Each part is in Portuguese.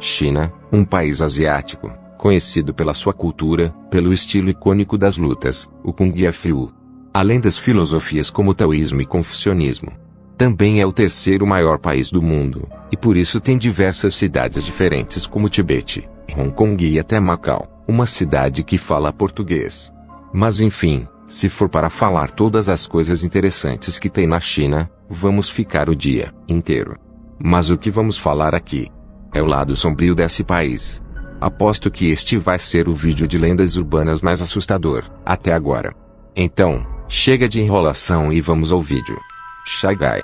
China, um país asiático, conhecido pela sua cultura, pelo estilo icônico das lutas, o Kung Fu. Além das filosofias como o taoísmo e confucionismo. Também é o terceiro maior país do mundo, e por isso tem diversas cidades diferentes como Tibete, Hong Kong e até Macau, uma cidade que fala português. Mas enfim, se for para falar todas as coisas interessantes que tem na China, vamos ficar o dia inteiro. Mas o que vamos falar aqui é o lado sombrio desse país. Aposto que este vai ser o vídeo de lendas urbanas mais assustador até agora. Então, chega de enrolação e vamos ao vídeo. Shanghai.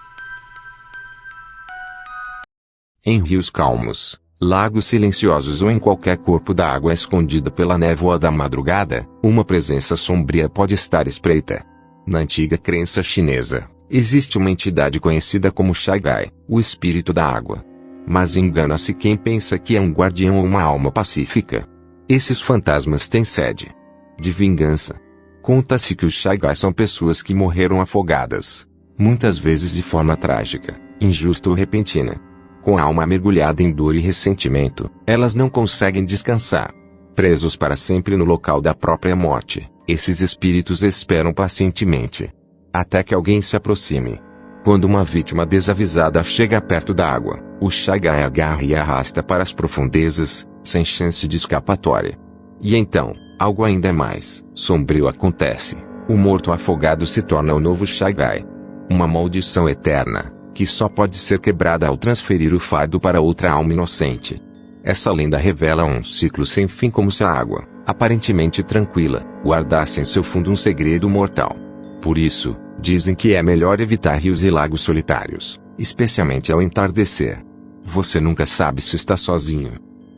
Em rios calmos, lagos silenciosos ou em qualquer corpo d'água escondida pela névoa da madrugada, uma presença sombria pode estar espreita. Na antiga crença chinesa, existe uma entidade conhecida como Shanghai, o espírito da água. Mas engana-se quem pensa que é um guardião ou uma alma pacífica. Esses fantasmas têm sede de vingança. Conta-se que os Shanghai são pessoas que morreram afogadas, muitas vezes de forma trágica, injusta ou repentina. Com a alma mergulhada em dor e ressentimento, elas não conseguem descansar. Presos para sempre no local da própria morte, esses espíritos esperam pacientemente até que alguém se aproxime. Quando uma vítima desavisada chega perto da água, o Shanghai agarra e arrasta para as profundezas, sem chance de escapatória. E então, algo ainda mais sombrio acontece. O morto afogado se torna o novo Shanghai. Uma maldição eterna, que só pode ser quebrada ao transferir o fardo para outra alma inocente. Essa lenda revela um ciclo sem fim, como se a água, aparentemente tranquila, guardasse em seu fundo um segredo mortal. Por isso, dizem que é melhor evitar rios e lagos solitários, especialmente ao entardecer. Você nunca sabe se está sozinho,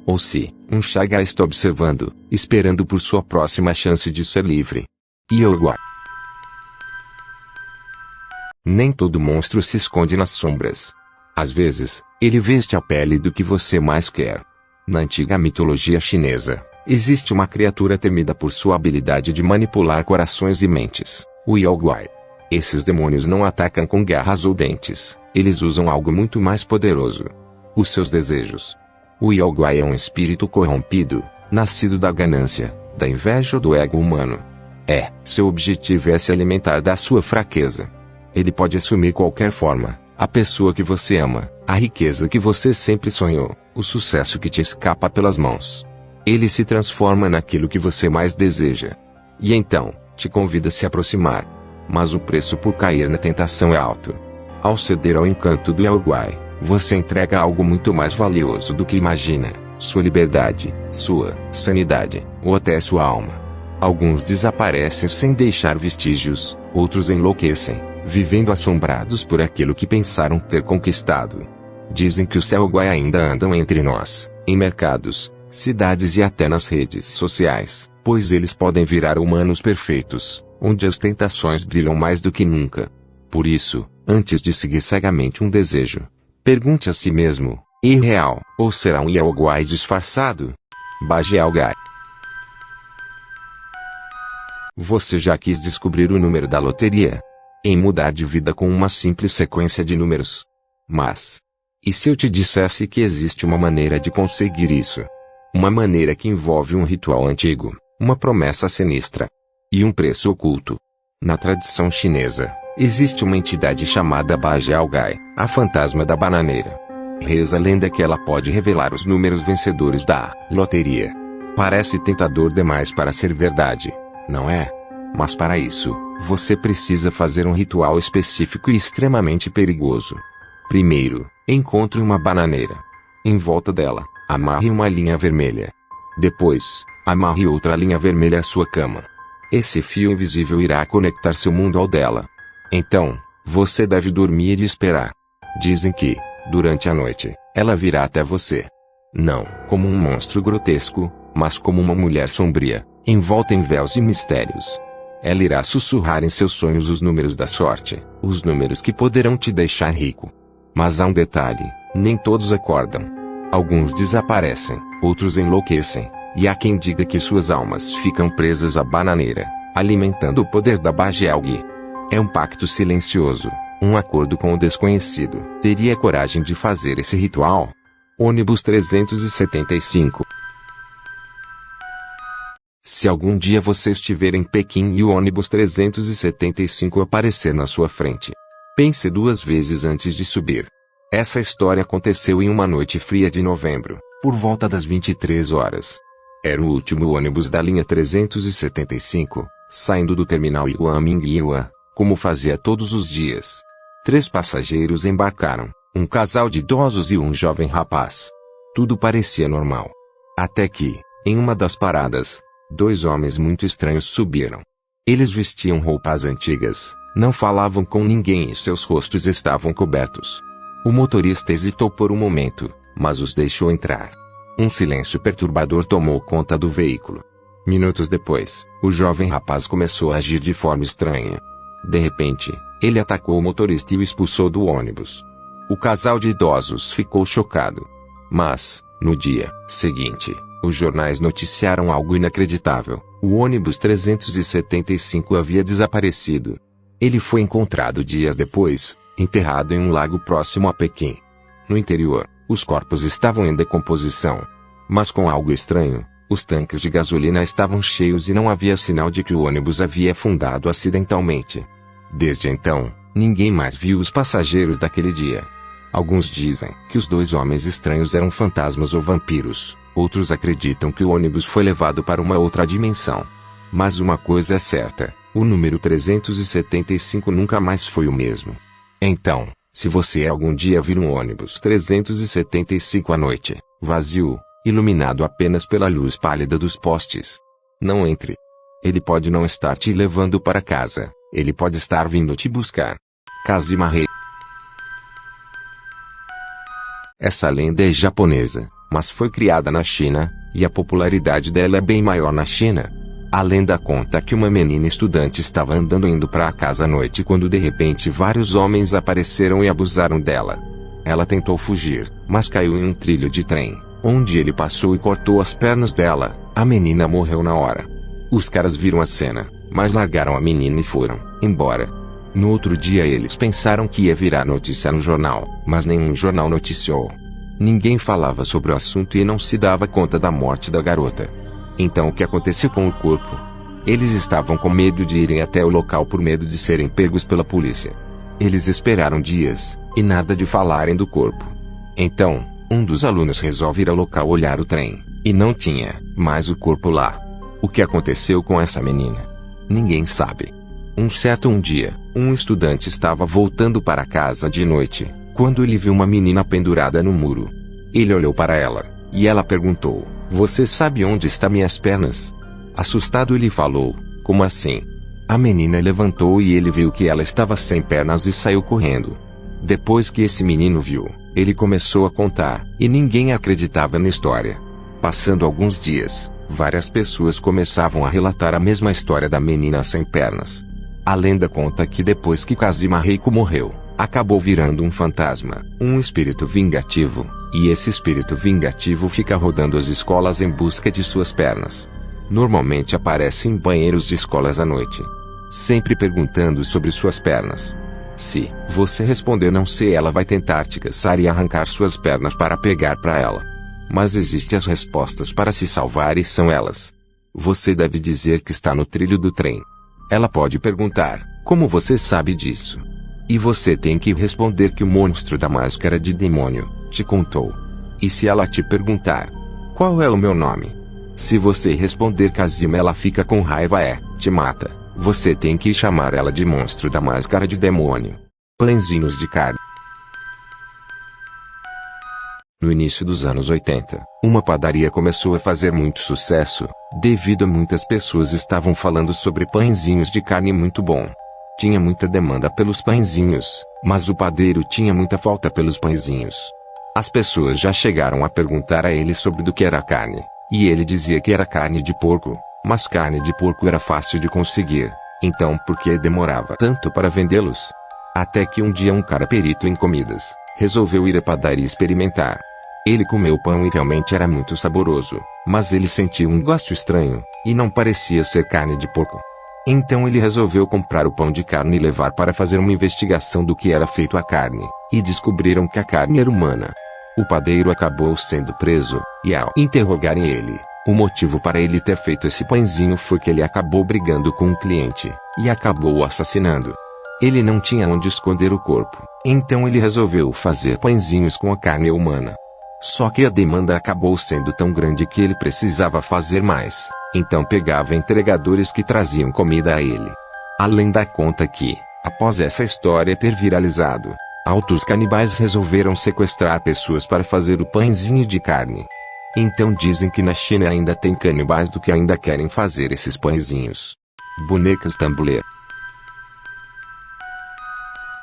ou se um Shanghai está observando, esperando por sua próxima chance de ser livre. Yaoguai. Nem todo monstro se esconde nas sombras. Às vezes, ele veste a pele do que você mais quer. Na antiga mitologia chinesa, existe uma criatura temida por sua habilidade de manipular corações e mentes, o Yaoguai. Esses demônios não atacam com garras ou dentes, eles usam algo muito mais poderoso: os seus desejos. O Yaoguai é um espírito corrompido, nascido da ganância, da inveja ou do ego humano. Seu objetivo é se alimentar da sua fraqueza. Ele pode assumir qualquer forma: a pessoa que você ama, a riqueza que você sempre sonhou, o sucesso que te escapa pelas mãos. Ele se transforma naquilo que você mais deseja. E então, te convida a se aproximar. Mas o preço por cair na tentação é alto. Ao ceder ao encanto do Yaoguai, você entrega algo muito mais valioso do que imagina: sua liberdade, sua sanidade, ou até sua alma. Alguns desaparecem sem deixar vestígios, outros enlouquecem, vivendo assombrados por aquilo que pensaram ter conquistado. Dizem que os Yaoguai ainda andam entre nós, em mercados, cidades e até nas redes sociais, pois eles podem virar humanos perfeitos, onde as tentações brilham mais do que nunca. Por isso, antes de seguir cegamente um desejo, pergunte a si mesmo: é real, ou será um Yaoguai disfarçado? Yaoguai. Você já quis descobrir o número da loteria? Em mudar de vida com uma simples sequência de números? Mas, e se eu te dissesse que existe uma maneira de conseguir isso? Uma maneira que envolve um ritual antigo, uma promessa sinistra e um preço oculto. Na tradição chinesa, existe uma entidade chamada Yaoguai, a fantasma da bananeira. Reza a lenda que ela pode revelar os números vencedores da loteria. Parece tentador demais para ser verdade, não é? Mas para isso, você precisa fazer um ritual específico e extremamente perigoso. Primeiro, encontre uma bananeira. Em volta dela, amarre uma linha vermelha. Depois, amarre outra linha vermelha à sua cama. Esse fio invisível irá conectar seu mundo ao dela. Então, você deve dormir e esperar. Dizem que, durante a noite, ela virá até você. Não como um monstro grotesco, mas como uma mulher sombria, envolta em véus e mistérios. Ela irá sussurrar em seus sonhos os números da sorte, os números que poderão te deixar rico. Mas há um detalhe: nem todos acordam. Alguns desaparecem, outros enlouquecem, e há quem diga que suas almas ficam presas à bananeira, alimentando o poder da Yaoguai. É um pacto silencioso, um acordo com o desconhecido. Teria coragem de fazer esse ritual? Ônibus 375. Se algum dia você estiver em Pequim e o ônibus 375 aparecer na sua frente, pense duas vezes antes de subir. Essa história aconteceu em uma noite fria de novembro, por volta das 23 horas. Era o último ônibus da linha 375, saindo do terminal Iguaminguiuá, como fazia todos os dias. 3 passageiros embarcaram, um casal de idosos e um jovem rapaz. Tudo parecia normal. Até que, em uma das paradas, 2 homens muito estranhos subiram. Eles vestiam roupas antigas, não falavam com ninguém e seus rostos estavam cobertos. O motorista hesitou por um momento, mas os deixou entrar. Um silêncio perturbador tomou conta do veículo. Minutos depois, o jovem rapaz começou a agir de forma estranha. De repente, ele atacou o motorista e o expulsou do ônibus. O casal de idosos ficou chocado. Mas, no dia seguinte, os jornais noticiaram algo inacreditável. O ônibus 375 havia desaparecido. Ele foi encontrado dias depois, enterrado em um lago próximo a Pequim. No interior, os corpos estavam em decomposição. Mas com algo estranho, os tanques de gasolina estavam cheios e não havia sinal de que o ônibus havia afundado acidentalmente. Desde então, ninguém mais viu os passageiros daquele dia. Alguns dizem que os 2 homens estranhos eram fantasmas ou vampiros. Outros acreditam que o ônibus foi levado para uma outra dimensão. Mas uma coisa é certa, o número 375 nunca mais foi o mesmo. Então, se você algum dia vir um ônibus 375 à noite, vazio, iluminado apenas pela luz pálida dos postes, não entre. Ele pode não estar te levando para casa, ele pode estar vindo te buscar. Kazima Rei. Essa lenda é japonesa, mas foi criada na China, e a popularidade dela é bem maior na China. A lenda conta que uma menina estudante estava andando indo para casa à noite quando de repente vários homens apareceram e abusaram dela. Ela tentou fugir, mas caiu em um trilho de trem, onde ele passou e cortou as pernas dela. A menina morreu na hora. Os caras viram a cena, mas largaram a menina e foram embora. No outro dia eles pensaram que ia virar notícia no jornal, mas nenhum jornal noticiou. Ninguém falava sobre o assunto e não se dava conta da morte da garota. Então o que aconteceu com o corpo? Eles estavam com medo de irem até o local por medo de serem pegos pela polícia. Eles esperaram dias, e nada de falarem do corpo. Então, um dos alunos resolve ir ao local olhar o trem, e não tinha mais o corpo lá. O que aconteceu com essa menina? Ninguém sabe. Um certo dia, um estudante estava voltando para casa de noite, quando ele viu uma menina pendurada no muro. Ele olhou para ela, e ela perguntou: "Você sabe onde estão minhas pernas?" Assustado ele falou: "Como assim?" A menina levantou e ele viu que ela estava sem pernas e saiu correndo. Depois que esse menino viu, ele começou a contar, e ninguém acreditava na história. Passando alguns dias, várias pessoas começavam a relatar a mesma história da menina sem pernas. A lenda conta que depois que Kazima Reiko morreu, acabou virando um fantasma, um espírito vingativo, e esse espírito vingativo fica rodando as escolas em busca de suas pernas. Normalmente aparece em banheiros de escolas à noite, sempre perguntando sobre suas pernas. Se você responder não sei, ela vai tentar te caçar e arrancar suas pernas para pegar para ela. Mas existem as respostas para se salvar e são elas. Você deve dizer que está no trilho do trem. Ela pode perguntar: "Como você sabe disso?" E você tem que responder que o monstro da máscara de demônio te contou. E se ela te perguntar: "Qual é o meu nome?" Se você responder Kazima, ela fica com raiva te mata. Você tem que chamar ela de monstro da máscara de demônio. Pãezinhos de carne. No início dos anos 80, uma padaria começou a fazer muito sucesso, devido a muitas pessoas estavam falando sobre pãezinhos de carne muito bom. Tinha muita demanda pelos pãezinhos, mas o padeiro tinha muita falta pelos pãezinhos. As pessoas já chegaram a perguntar a ele sobre do que era a carne, e ele dizia que era carne de porco, mas carne de porco era fácil de conseguir, então por que demorava tanto para vendê-los? Até que um dia um cara perito em comidas, resolveu ir à padaria experimentar. Ele comeu o pão e realmente era muito saboroso, mas ele sentiu um gosto estranho, e não parecia ser carne de porco. Então ele resolveu comprar o pão de carne e levar para fazer uma investigação do que era feito a carne, e descobriram que a carne era humana. O padeiro acabou sendo preso, e ao interrogarem ele, o motivo para ele ter feito esse pãezinho foi que ele acabou brigando com um cliente, e acabou o assassinando. Ele não tinha onde esconder o corpo, então ele resolveu fazer pãezinhos com a carne humana. Só que a demanda acabou sendo tão grande que ele precisava fazer mais, então pegava entregadores que traziam comida a ele. Além da conta que, após essa história ter viralizado, altos canibais resolveram sequestrar pessoas para fazer o pãezinho de carne. Então dizem que na China ainda tem canibais do que ainda querem fazer esses pãezinhos. Bonecas Tumblr.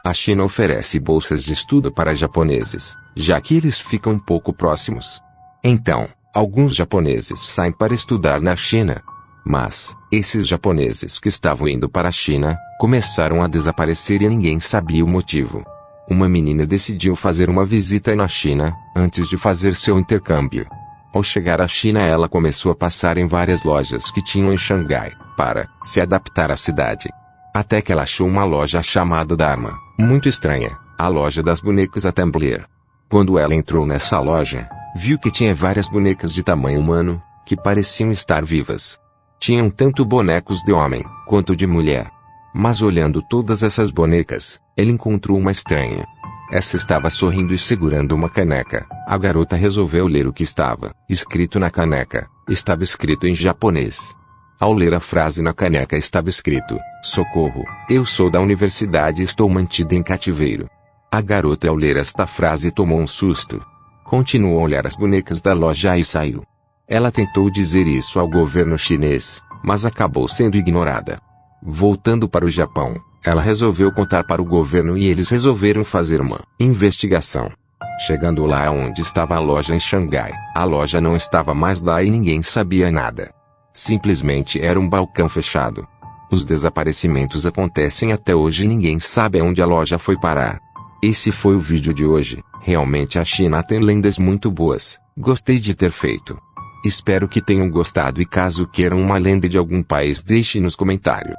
A China oferece bolsas de estudo para japoneses, já que eles ficam um pouco próximos. Então, alguns japoneses saem para estudar na China. Mas, esses japoneses que estavam indo para a China, começaram a desaparecer e ninguém sabia o motivo. Uma menina decidiu fazer uma visita na China, antes de fazer seu intercâmbio. Ao chegar à China ela começou a passar em várias lojas que tinham em Xangai, para se adaptar à cidade. Até que ela achou uma loja chamada Dharma, muito estranha, a loja das bonecas a Tumblr. Quando ela entrou nessa loja, viu que tinha várias bonecas de tamanho humano, que pareciam estar vivas. Tinham tanto bonecos de homem, quanto de mulher. Mas olhando todas essas bonecas, ele encontrou uma estranha. Essa estava sorrindo e segurando uma caneca. A garota resolveu ler o que estava escrito na caneca. Estava escrito em japonês. Ao ler a frase na caneca estava escrito: "Socorro, eu sou da universidade e estou mantida em cativeiro." A garota ao ler esta frase tomou um susto. Continuou a olhar as bonecas da loja e saiu. Ela tentou dizer isso ao governo chinês, mas acabou sendo ignorada. Voltando para o Japão, ela resolveu contar para o governo e eles resolveram fazer uma investigação. Chegando lá onde estava a loja em Xangai, a loja não estava mais lá e ninguém sabia nada. Simplesmente era um balcão fechado. Os desaparecimentos acontecem até hoje e ninguém sabe aonde a loja foi parar. Esse foi o vídeo de hoje. Realmente a China tem lendas muito boas. Gostei de ter feito. Espero que tenham gostado e caso queiram uma lenda de algum país deixe nos comentários.